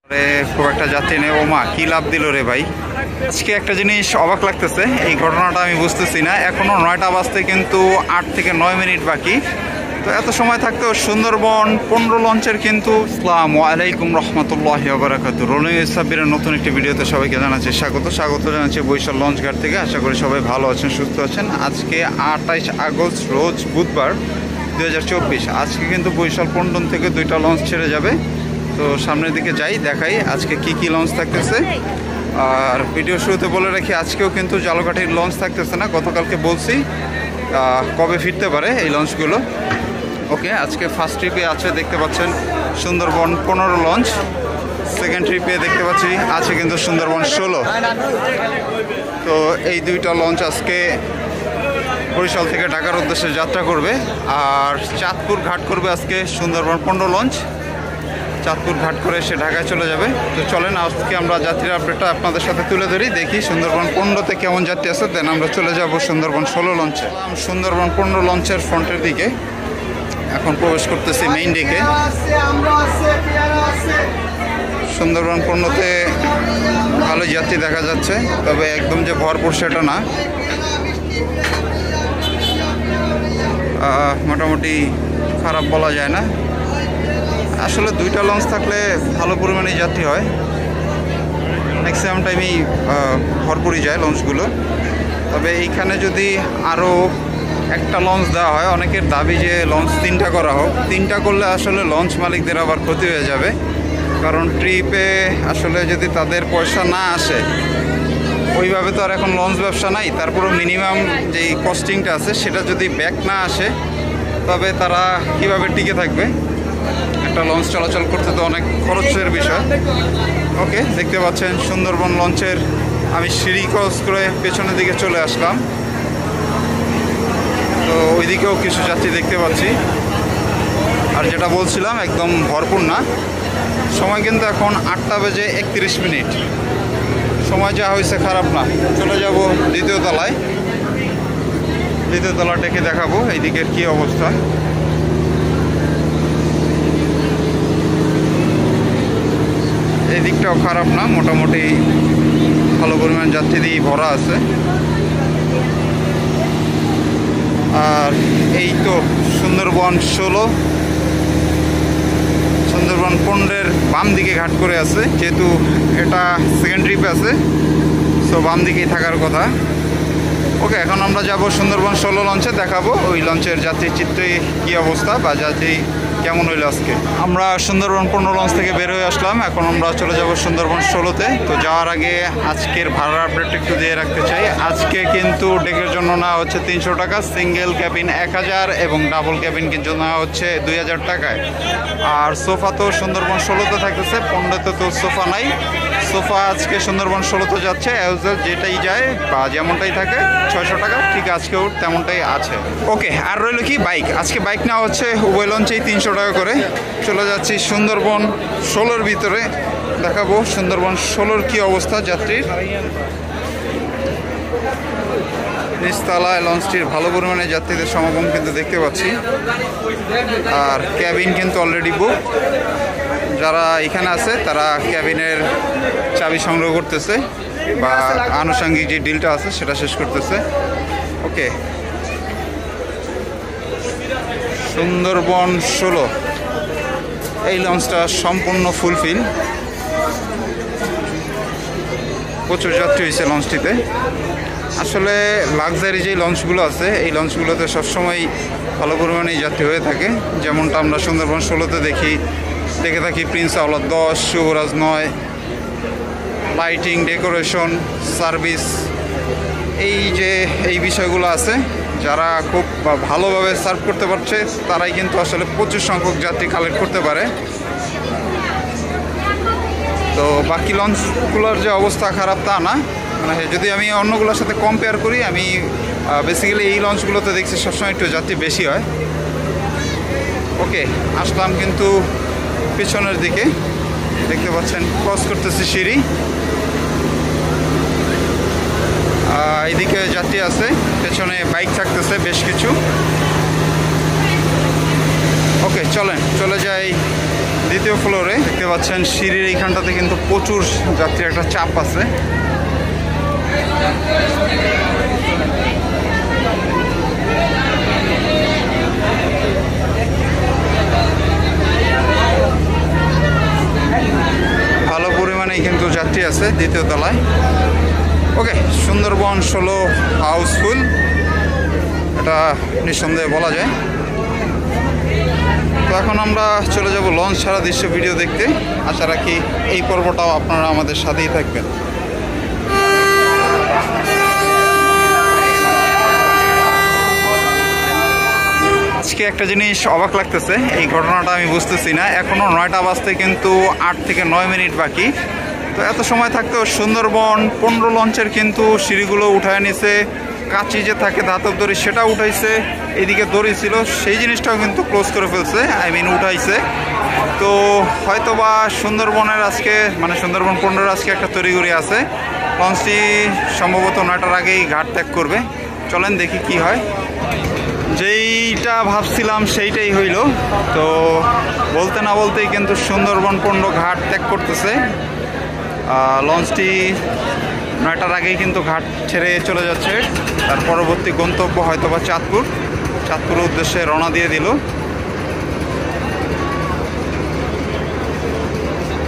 খুব একটা যাত্রী নেই। ও মা, কি লাভ দিল রে ভাই। আজকে একটা জিনিস অবাক লাগতেছে, এই ঘটনাটা আমি বুঝতেছি না। এখনো 9টা বাজতে কিন্তু 8 থেকে 9 মিনিট বাকি। তো এত সময় থাকতেও সুন্দরবন 15 লঞ্চের কিন্তু আসসালামু আলাইকুম রহমতুল্লাহি ওয়া বারাকাতুহু। রোলিং সাব্বিরের নতুন একটি ভিডিওতে সবাইকে জানাচ্ছি স্বাগত জানাচ্ছি বরিশাল লঞ্চ ঘাট থেকে। আশা করি সবাই ভালো আছেন, সুস্থ আছেন। আজকে 28 আগস্ট রোজ বুধবার 2024। আজকে কিন্তু বরিশাল পন্টন থেকে 2টা লঞ্চ ছেড়ে যাবে। তো সামনের দিকে যাই, দেখাই আজকে কি লঞ্চ থাকতেছে। আর ভিডিও শুরুতে বলে রাখি, আজকেও কিন্তু জালকাঠির লঞ্চ থাকতেছে না। গতকালকে বলছি কবে ফিরতে পারে এই লঞ্চগুলো। ওকে, আজকে ফার্স্ট ট্রিপে আছে দেখতে পাচ্ছেন সুন্দরবন 15 লঞ্চ। সেকেন্ড ট্রিপে দেখতে পাচ্ছি আছে কিন্তু সুন্দরবন 16। তো এই 2টা লঞ্চ আজকে বরিশাল থেকে ঢাকার উদ্দেশ্যে যাত্রা করবে। আর চাঁদপুর ঘাট করবে আজকে সুন্দরবন 15 লঞ্চ। চাঁদপুর ঘাট করে সে ঢাকায় চলে যাবে। তো চলেন আজকে আমরা যাত্রীর আপডেটটা আপনাদের সাথে তুলে ধরি, দেখি সুন্দরবন 15তে কেমন যাত্রী আছে। দেন আমরা চলে যাব সুন্দরবন 16 লঞ্চে। সুন্দরবন 15 লঞ্চের ফ্রন্টের দিকে এখন প্রবেশ করতেছি মেইন ডেকে। সুন্দরবন 15তে ভালো যাত্রী দেখা যাচ্ছে, তবে একদম যে ভরপুর সেটা না, মোটামুটি খারাপ বলা যায় না। আসলে 2টা লঞ্চ থাকলে ভালো পরিমাণে যাত্রী হয়, ম্যাক্সিমাম টাইমেই ভরপুরই যায় লঞ্চগুলো। তবে এইখানে যদি আরও একটা লঞ্চ দেওয়া হয়, অনেকের দাবি যে লঞ্চ 3টা করা হোক। 3টা করলে আসলে লঞ্চ মালিকদের আবার ক্ষতি হয়ে যাবে, কারণ ট্রিপে আসলে যদি তাদের পয়সা না আসে, ওইভাবে তো আর এখন লঞ্চ ব্যবসা নাই। তারপরেও মিনিমাম যেই কস্টিংটা আছে সেটা যদি ব্যাক না আসে, তবে তারা কিভাবে টিকে থাকবে। একটা লঞ্চ চলাচল করতে তো অনেক খরচের বিষয়। ওকে, দেখতে পাচ্ছেন সুন্দরবন লঞ্চের আমি সিঁড়ি ক্রস করে পেছনের দিকে চলে আসলাম। তো ওইদিকেও কিছু যাত্রী দেখতে পাচ্ছি। আর যেটা বলছিলাম, একদম ভরপুর না। সময় কিন্তু এখন 8টা বেজে 31 মিনিট। সময় যা হয়েছে খারাপ না। চলে যাব দ্বিতীয় তলায়। দ্বিতীয় তলা ডেকে দেখাবো এইদিকের কি অবস্থা। এই দিকটাও খারাপ না, মোটামুটি ভালো পরিমাণ যাত্রী দিয়ে ভরা আছে। আর এই তো সুন্দরবন 16, সুন্দরবন 15-এর বাম দিকে ঘাট করে আছে, যেহেতু এটা সেকেন্ড ট্রিপে আছে, সো বাম দিকেই থাকার কথা। ওকে, এখন আমরা যাব সুন্দরবন 16 লঞ্চে, দেখাবো ওই লঞ্চের যাত্রীর চিত্রে কী অবস্থা বা যাত্রী কেমন হইলো আজকে। আমরা সুন্দরবন 15 লঞ্চ থেকে বের হয়ে আসলাম, এখন আমরা চলে যাব সুন্দরবন 16-তে। তো যাওয়ার আগে আজকের ভাড়ার আপডেট একটু দিয়ে রাখতে চাই। আজকে কিন্তু ডেকের জন্য নেওয়া হচ্ছে 300 টাকা, সিঙ্গেল ক্যাবিন 1000 এবং ডাবল ক্যাবিন কিন্তু নেওয়া হচ্ছে 2000 টাকায়। আর সোফা তো সুন্দরবন 16-তে থাকতেছে, 15-তে তো সোফা নাই। সোফা আজকে সুন্দরবন 16-তে যাচ্ছে, অ্যাজ যেটাই যায় বা যেমনটাই থাকে 600 টাকা, ঠিক আজকেও তেমনটাই আছে। ওকে, আর রইল কি বাইক। আজকে বাইক নেওয়া হচ্ছে উভয় লঞ্চেই 300 টাকা করে। চলে যাচ্ছি সুন্দরবন 16-র ভিতরে, দেখাবো সুন্দরবন 16-র কী অবস্থা যাত্রীর। নিচতলায় লঞ্চটির ভালো পরিমাণে যাত্রীদের সমাগম কিন্তু দেখতে পাচ্ছি। আর ক্যাবিন কিন্তু অলরেডি বুক। যারা এখানে আছে তারা ক্যাবিনের চাবি সংগ্রহ করতেছে বা আনুষঙ্গিক যে ডিলটা আছে সেটা শেষ করতেছে। ওকে, সুন্দরবন 16 এই লঞ্চটা সম্পূর্ণ ফুলফিল, প্রচুর যাত্রী হয়েছে লঞ্চটিতে। আসলে লাক্সারি যে লঞ্চগুলো আছে এই লঞ্চগুলোতে সবসময় ভালো পরিমাণেই যাত্রী হয়ে থাকে, যেমনটা আমরা সুন্দরবন 16-তে দেখে থাকি। প্রিন্স আওলাদ 10, যুবরাজ 9, লাইটিং, ডেকোরেশন, সার্ভিস, এই বিষয়গুলো আছে। যারা খুব ভালোভাবে সার্ভ করতে পারছে তারাই কিন্তু আসলে প্রচুর সংখ্যক যাত্রী কালেক্ট করতে পারে। তো বাকি লঞ্চগুলোর যে অবস্থা খারাপ তা না, মানে যদি আমি অন্যগুলোর সাথে কম্পেয়ার করি, আমি বেসিক্যালি এই লঞ্চগুলোতে দেখছি সবসময় একটু যাত্রী বেশি হয়। ওকে, আসলাম কিন্তু পিছনের দিকে, দেখতে পাচ্ছেন ক্রস করতেছি সিঁড়ি। এইদিকে যাত্রী আছে, পেছনে বাইক থাকতেছে বেশ কিছু। ওকে, চলেন চলে যাই দ্বিতীয় ফ্লোরে দেখতে পাচ্ছেন সিঁড়ির এইখানটাতে কিন্তু প্রচুর যাত্রীর একটা চাপ আছে। ভালো পরিমাণেই কিন্তু যাত্রী আছে দ্বিতীয় তলায়। ওকে, সুন্দরবন 16 হাউসফুল, এটা নিঃসন্দেহে বলা যায়। তো এখন আমরা চলে যাব লঞ্চ ছাড়া দৃশ্য ভিডিও দেখতে। আশা রাখি এই পর্বটাও আপনারা আমাদের সাথেই থাকবেন। আজকে একটা জিনিস অবাক লাগতেছে, এই ঘটনাটা আমি বুঝতেছি না। এখনও 9টা বাজতে কিন্তু 8 থেকে 9 মিনিট বাকি। তো এত সময় থাকতেও সুন্দরবন 15 লঞ্চের কিন্তু সিঁড়িগুলো উঠায় নিছে। কাঁচি যে থাকে ধাতব দড়ি সেটা উঠাইছে, এদিকে দড়ি ছিল সেই জিনিসটাও কিন্তু ক্লোজ করে ফেলছে, উঠাইছে। তো হয়তো বা সুন্দরবনের আজকে সুন্দরবন 15 আজকে একটা তড়িঘড়ি আছে। লঞ্চটি সম্ভবত 9টার আগেই ঘাট ত্যাগ করবে। চলেন দেখি কি হয়। যেইটা ভাবছিলাম সেইটাই হইল। তো বলতে না বলতেই কিন্তু সুন্দরবন 15 ঘাট ত্যাগ করতেছে। লঞ্চটি 9টার আগেই কিন্তু ঘাট ছেড়ে চলে যাচ্ছে। তার পরবর্তী গন্তব্য হয়তোবা চাঁদপুরের উদ্দেশ্যে রওনা দিয়ে দিল।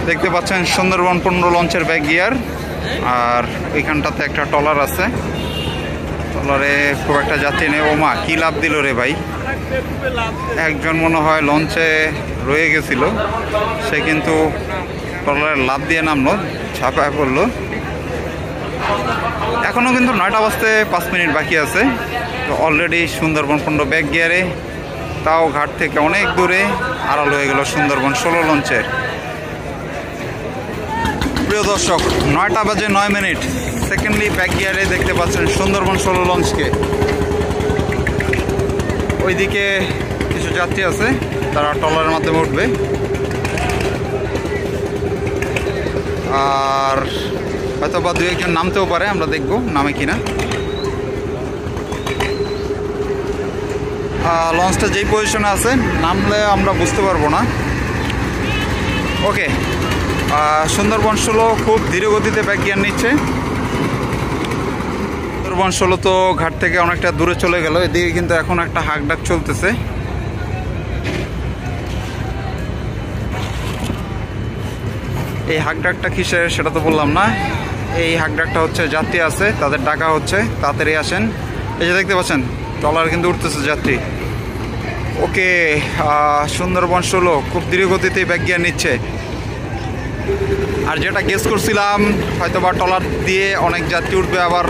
দেখতে পাচ্ছেন সুন্দরবন 15 লঞ্চের ব্যাক গিয়ার। আর ওইখানটাতে একটা ট্রলার আছে, ট্রলারে খুব একটা যাত্রী নেই। ও মা, কি লাভ দিল রে ভাই! একজন মনে হয় লঞ্চে রয়ে গেছিল, সে কিন্তু ট্রলারে লাভ দিয়ে নামলো, ঝাঁপায় পড়লো। এখনও কিন্তু 9টা বাজতে 5 মিনিট বাকি আছে। তো অলরেডি সুন্দরবন 15 ব্যাক গিয়ারে, তাও ঘাট থেকে অনেক দূরে আড়াল হয়ে গেল সুন্দরবন 16 লঞ্চের। প্রিয় দর্শক, 9টা বাজে 9 মিনিট, সেকেন্ডলি ব্যাক গিয়ারে দেখতে পাচ্ছেন সুন্দরবন 16 লঞ্চকে। ওইদিকে কিছু যাত্রী আছে, তারা ট্রলারের মাধ্যমে উঠবে। আর হয়তো বা 2-1জন নামতেও পারে, আমরা দেখব নামে কিনা। লঞ্চটা যেই পজিশনে আছে, নামলে আমরা বুঝতে পারবো না। ওকে, সুন্দরবন 16 খুব ধীরে গতিতে ব্যাক গিয়ার নিচ্ছে। সুন্দরবন 16 তো ঘাট থেকে অনেকটা দূরে চলে গেল। এদিকে কিন্তু এখন একটা হাঁকডাক চলতেছে। এই হাঁকডাকটা কিসের সেটা তো বললাম না। এই হাঁকডাকটা হচ্ছে যাত্রী আছে, তাদের ডাকা হচ্ছে তাড়াতাড়ি আসেন। এই যে দেখতে পাচ্ছেন ট্রলার কিন্তু উঠতেছে যাত্রী। ওকে, সুন্দরবন 16 খুব ধীরে গতিতে ব্যাক গিয়ার নিচ্ছে। আর যেটা গেস করছিলাম, হয়তো বা ট্রলার দিয়ে অনেক যাত্রী উঠবে, আবার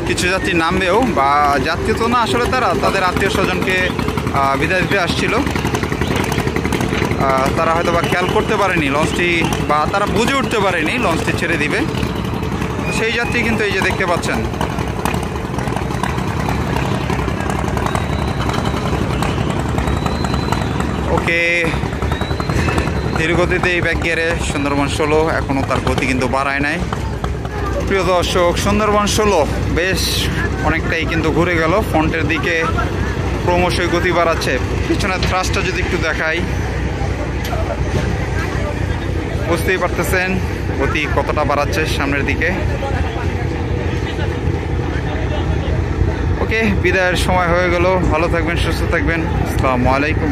কিছু যাত্রী নামবেও। বা যাত্রী তো না, আসলে তাদের আত্মীয় স্বজনকে বিদায় দিতে আসছিল। তারা হয়তো বা খেয়াল করতে পারেনি লঞ্চটি, বা তারা বুঝে উঠতে পারেনি লঞ্চটি ছেড়ে দিবে। সেই যাত্রী কিন্তু এই যে দেখতে পাচ্ছেন। ওকে, ধীর গতিতে এই ব্যাক গিয়ারে সুন্দরবন 16 এখনও তার গতি কিন্তু বাড়ায় নাই। প্রিয় দর্শক, সুন্দরবন 16 বেশ অনেকটাই কিন্তু ঘুরে গেল, ফ্রন্টের দিকে ক্রমশই গতি বাড়াচ্ছে। পিছনের থ্রাস্টটা যদি একটু দেখাই, বুঝতেই পারতেছেন গতি কতটা বাড়াচ্ছে সামনের দিকে। ওকে, বিদায়ের সময় হয়ে গেল। ভালো থাকবেন, সুস্থ থাকবেন। আসসালামু আলাইকুম।